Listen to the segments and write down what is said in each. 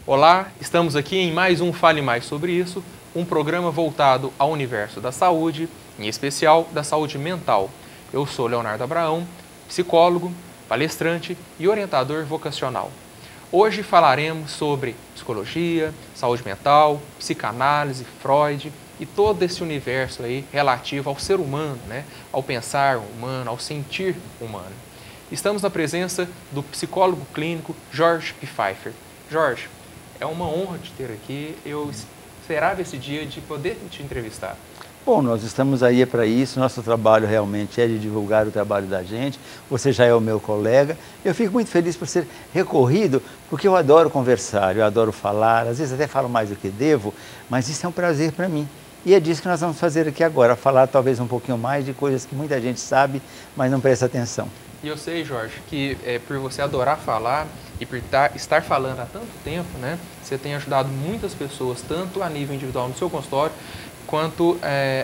Olá, estamos aqui em mais um Fale Mais Sobre Isso, um programa voltado ao universo da saúde, em especial da saúde mental. Eu sou Leonardo Abraão, psicólogo, palestrante e orientador vocacional. Hoje falaremos sobre psicologia, saúde mental, psicanálise, Freud e todo esse universo aí relativo ao ser humano, né? Ao pensar humano, ao sentir humano. Estamos na presença do psicólogo clínico Jorge Pfeiffer. Jorge, é uma honra te ter aqui. Eu esperava esse dia de poder te entrevistar. Bom, nós estamos aí para isso. Nosso trabalho realmente é de divulgar o trabalho da gente. Você já é o meu colega. Eu fico muito feliz por ser recorrido, porque eu adoro conversar, eu adoro falar. Às vezes até falo mais do que devo, mas isso é um prazer para mim. E é disso que nós vamos fazer aqui agora, falar talvez um pouquinho mais de coisas que muita gente sabe, mas não presta atenção. E eu sei, Jorge, que por você adorar falar e por estar falando há tanto tempo, né, você tem ajudado muitas pessoas, tanto a nível individual no seu consultório, quanto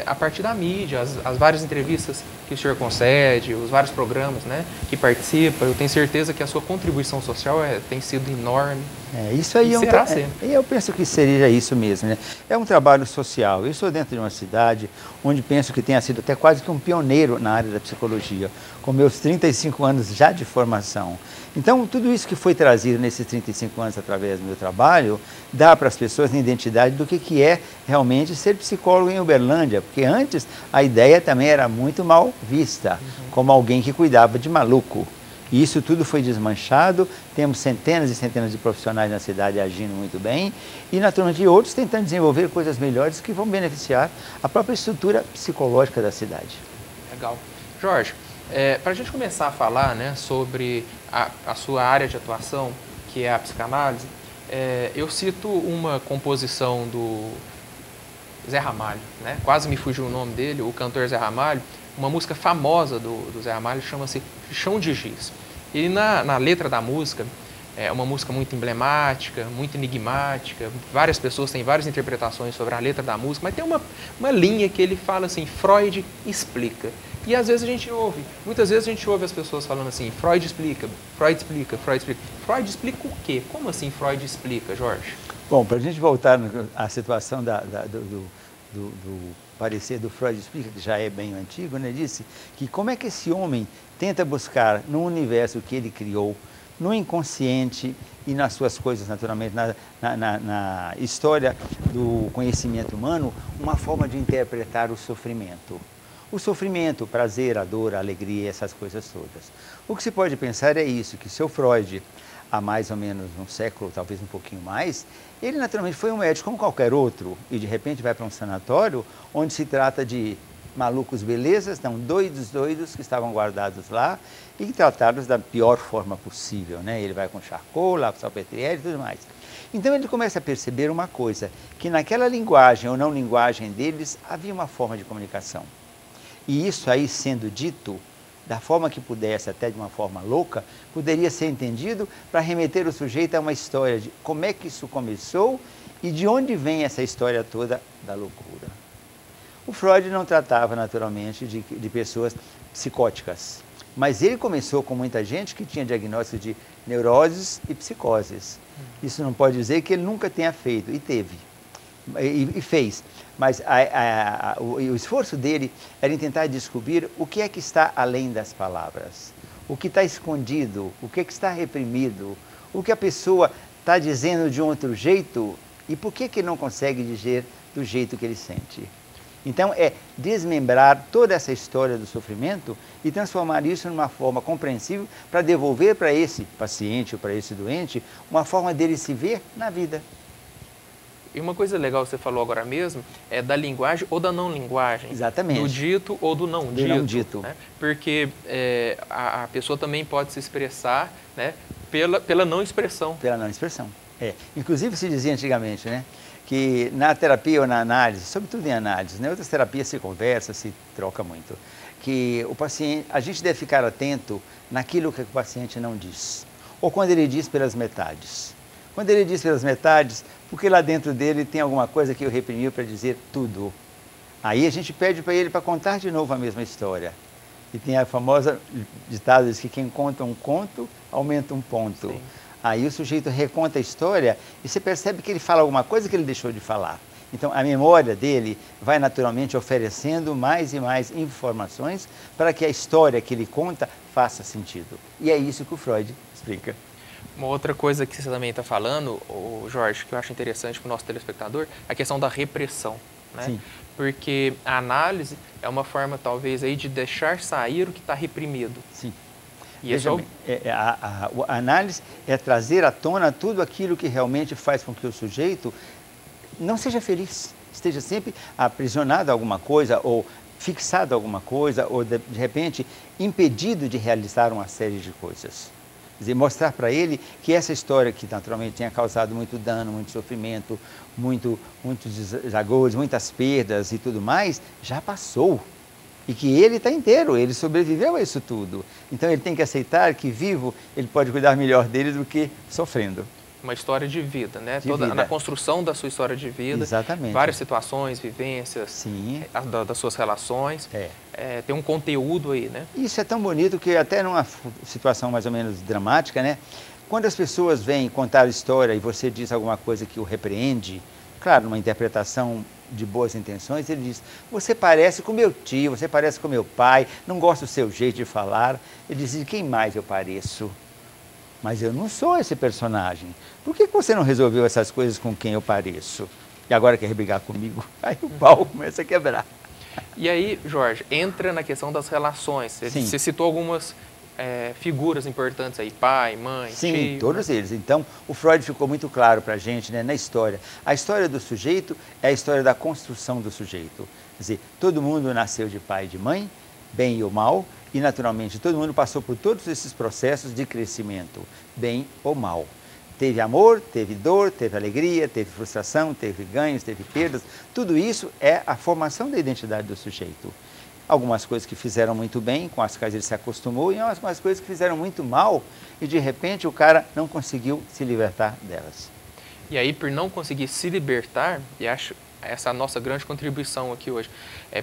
a partir da mídia, as várias entrevistas que o senhor concede, os vários programas, né, que participa. Eu tenho certeza que a sua contribuição social tem sido enorme. Isso aí será sempre. Eu penso que seria isso mesmo, né? É um trabalho social. Eu sou dentro de uma cidade onde penso que tenha sido até quase que um pioneiro na área da psicologia, com meus 35 anos já de formação. Então, tudo isso que foi trazido nesses 35 anos através do meu trabalho, dá para as pessoas a identidade do que é realmente ser psicólogo em Uberlândia, porque antes a ideia também era muito mal vista, como alguém que cuidava de maluco. E isso tudo foi desmanchado, temos centenas e centenas de profissionais na cidade agindo muito bem e, naturalmente, outros tentando desenvolver coisas melhores que vão beneficiar a própria estrutura psicológica da cidade. Legal. Jorge, para a gente começar a falar, né, sobre a sua área de atuação, que é a psicanálise, eu cito uma composição do Zé Ramalho, né? Quase me fugiu o nome dele, o cantor Zé Ramalho. Uma música famosa do Zé Ramalho chama-se Chão de Giz. E na letra da música, é uma música muito emblemática, muito enigmática, várias pessoas têm várias interpretações sobre a letra da música, mas tem uma linha que ele fala assim, Freud explica. E às vezes a gente ouve, muitas vezes a gente ouve as pessoas falando assim, Freud explica, Freud explica, Freud explica. Freud explica o quê? Como assim Freud explica, Jorge? Bom, para a gente voltar à situação do parecer do Freud explica, que já é bem antigo, né, disse que como é que esse homem tenta buscar no universo que ele criou, no inconsciente e nas suas coisas, naturalmente, na história do conhecimento humano, uma forma de interpretar o sofrimento. O sofrimento, o prazer, a dor, a alegria, essas coisas todas. O que se pode pensar é isso, que seu Freud, há mais ou menos um século, talvez um pouquinho mais, ele naturalmente foi um médico como qualquer outro e de repente vai para um sanatório onde se trata de malucos belezas, não, doidos que estavam guardados lá e tratados da pior forma possível, né? Ele vai com Charcot, lá com Salpêtrière e tudo mais. Então ele começa a perceber uma coisa, que naquela linguagem ou não linguagem deles havia uma forma de comunicação. E isso aí sendo dito, da forma que pudesse, até de uma forma louca, poderia ser entendido para remeter o sujeito a uma história de como é que isso começou e de onde vem essa história toda da loucura. O Freud não tratava, naturalmente, de pessoas psicóticas, mas ele começou com muita gente que tinha diagnóstico de neuroses e psicoses. Isso não pode dizer que ele nunca tenha feito, e teve, e fez. Mas o esforço dele era em tentar descobrir o que é que está além das palavras, o que está escondido, o que é que está reprimido, o que a pessoa está dizendo de um outro jeito e por que ele não consegue dizer do jeito que ele sente. Então é desmembrar toda essa história do sofrimento e transformar isso numa forma compreensível para devolver para esse paciente ou para esse doente uma forma dele se ver na vida. E uma coisa legal que você falou agora mesmo é da linguagem ou da não linguagem. Exatamente. Do dito ou do não dito. Não dito. Né? Porque a pessoa também pode se expressar, né, pela não expressão. Pela não expressão. Inclusive se dizia antigamente, né, que na terapia ou na análise, sobretudo em análise, né, outras terapias se conversa, se troca muito, que o paciente, a gente deve ficar atento naquilo que o paciente não diz, ou quando ele diz pelas metades. Quando ele diz pelas metades, porque lá dentro dele tem alguma coisa que o reprimiu para dizer tudo. Aí a gente pede para ele para contar de novo a mesma história. E tem a famosa ditado diz que quem conta um conto, aumenta um ponto. Sim. Aí o sujeito reconta a história e você percebe que ele fala alguma coisa que ele deixou de falar. Então a memória dele vai naturalmente oferecendo mais e mais informações para que a história que ele conta faça sentido. E é isso que o Freud explica. Uma outra coisa que você também está falando, Jorge, que eu acho interessante para o nosso telespectador, é a questão da repressão, né? Sim. Porque a análise é uma forma, talvez, aí de deixar sair o que está reprimido. Sim. E isso a análise é trazer à tona tudo aquilo que realmente faz com que o sujeito não seja feliz, esteja sempre aprisionado a alguma coisa, ou fixado a alguma coisa, ou de repente impedido de realizar uma série de coisas. Quer dizer, mostrar para ele que essa história, que naturalmente tinha causado muito dano, muito sofrimento, muitos desagores, muitas perdas e tudo mais, já passou. E que ele está inteiro, ele sobreviveu a isso tudo. Então ele tem que aceitar que vivo, ele pode cuidar melhor dele do que sofrendo. Uma história de vida, né? Vida. Na construção da sua história de vida. Exatamente. Várias situações, vivências, Sim. Das suas relações. Tem um conteúdo aí, né? Isso é tão bonito que até numa situação mais ou menos dramática, né? Quando as pessoas vêm contar a história e você diz alguma coisa que o repreende, claro, numa interpretação de boas intenções, ele diz, você parece com meu tio, você parece com meu pai, não gosto do seu jeito de falar. Ele diz, de quem mais eu pareço? Mas eu não sou esse personagem. Por que você não resolveu essas coisas com quem eu pareço? E agora quer brigar comigo? Aí o pau começa a quebrar. E aí, Jorge, entra na questão das relações. Você citou algumas figuras importantes aí, pai, mãe, sim, tio. Todos eles. Então, o Freud ficou muito claro para a gente, né, na história. A história do sujeito é a história da construção do sujeito. Quer dizer, todo mundo nasceu de pai e de mãe, bem ou mal, e naturalmente todo mundo passou por todos esses processos de crescimento, bem ou mal. Teve amor, teve dor, teve alegria, teve frustração, teve ganhos, teve perdas. Tudo isso é a formação da identidade do sujeito. Algumas coisas que fizeram muito bem, com as quais ele se acostumou, e algumas coisas que fizeram muito mal, e de repente o cara não conseguiu se libertar delas. E aí, por não conseguir se libertar, e acho essa é a nossa grande contribuição aqui hoje,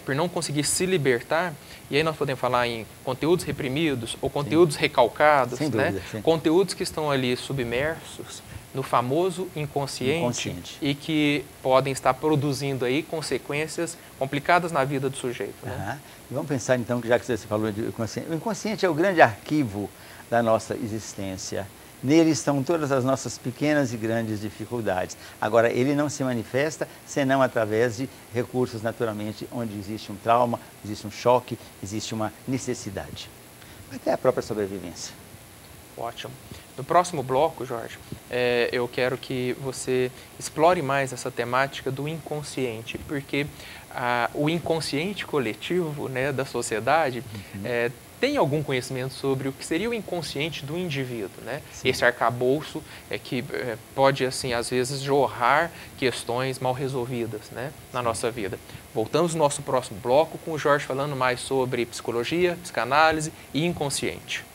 por não conseguir se libertar, e aí nós podemos falar em conteúdos reprimidos ou conteúdos recalcados, sem dúvida, sim. Conteúdos que estão ali submersos no famoso inconsciente e que podem estar produzindo aí consequências complicadas na vida do sujeito. Né? Vamos pensar então, que já que você falou de inconsciente, o inconsciente é o grande arquivo da nossa existência. Nele estão todas as nossas pequenas e grandes dificuldades. Agora, ele não se manifesta senão através de recursos, naturalmente, onde existe um trauma, existe um choque, existe uma necessidade. Até a própria sobrevivência. Ótimo. No próximo bloco, Jorge, eu quero que você explore mais essa temática do inconsciente, porque o inconsciente coletivo, né, da sociedade tem algum conhecimento sobre o que seria o inconsciente do indivíduo, né? Esse arcabouço que pode, assim, às vezes, jorrar questões mal resolvidas, né, na nossa vida. Voltamos no nosso próximo bloco com o Jorge falando mais sobre psicologia, psicanálise e inconsciente.